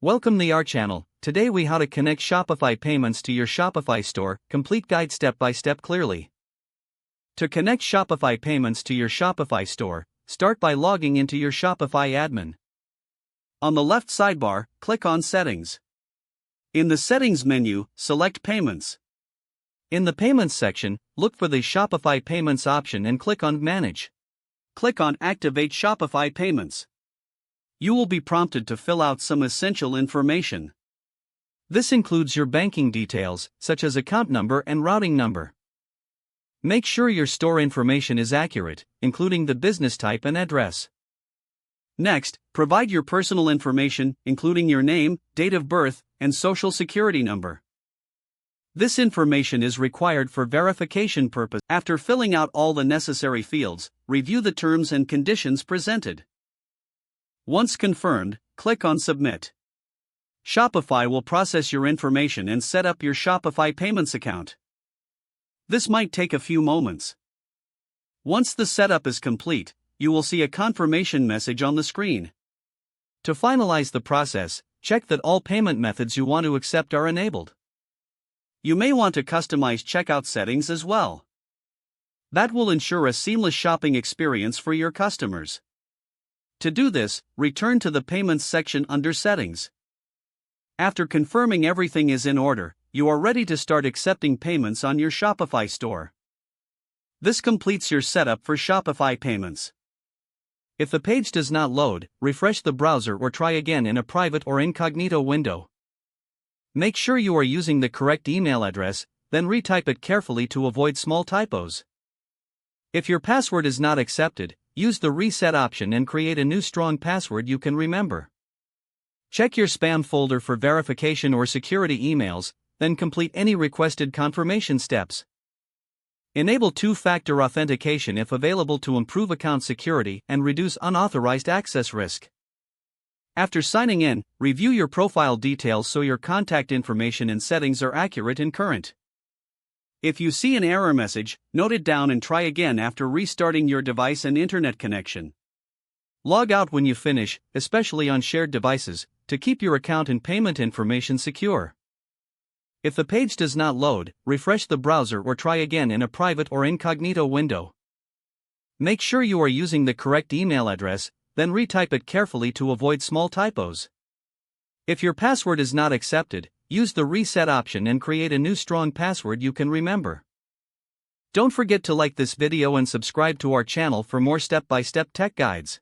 Welcome to our channel. Today we how to connect Shopify Payments to your Shopify store, complete guide step by step clearly. To connect Shopify Payments to your Shopify store, start by logging into your Shopify admin. On the left sidebar, click on Settings. In the Settings menu, select Payments. In the Payments section, look for the Shopify Payments option and click on Manage. Click on Activate Shopify Payments. You will be prompted to fill out some essential information. This includes your banking details, such as account number and routing number. Make sure your store information is accurate, including the business type and address. Next, provide your personal information, including your name, date of birth, and social security number. This information is required for verification purposes. After filling out all the necessary fields, review the terms and conditions presented. Once confirmed, click on Submit. Shopify will process your information and set up your Shopify Payments account. This might take a few moments. Once the setup is complete, you will see a confirmation message on the screen. To finalize the process, check that all payment methods you want to accept are enabled. You may want to customize checkout settings as well. That will ensure a seamless shopping experience for your customers. To do this, return to the Payments section under Settings. After confirming everything is in order, you are ready to start accepting payments on your Shopify store. This completes your setup for Shopify Payments. If the page does not load, refresh the browser or try again in a private or incognito window. Make sure you are using the correct email address, then retype it carefully to avoid small typos. If your password is not accepted, use the Reset option and create a new strong password you can remember. Check your spam folder for verification or security emails, then complete any requested confirmation steps. Enable two-factor authentication if available to improve account security and reduce unauthorized access risk. After signing in, review your profile details so your contact information and settings are accurate and current. If you see an error message, note it down and try again after restarting your device and internet connection. Log out when you finish, especially on shared devices, to keep your account and payment information secure. If the page does not load, refresh the browser or try again in a private or incognito window. Make sure you are using the correct email address, then retype it carefully to avoid small typos. If your password is not accepted, use the Reset option and create a new strong password you can remember. Don't forget to like this video and subscribe to our channel for more step-by-step tech guides.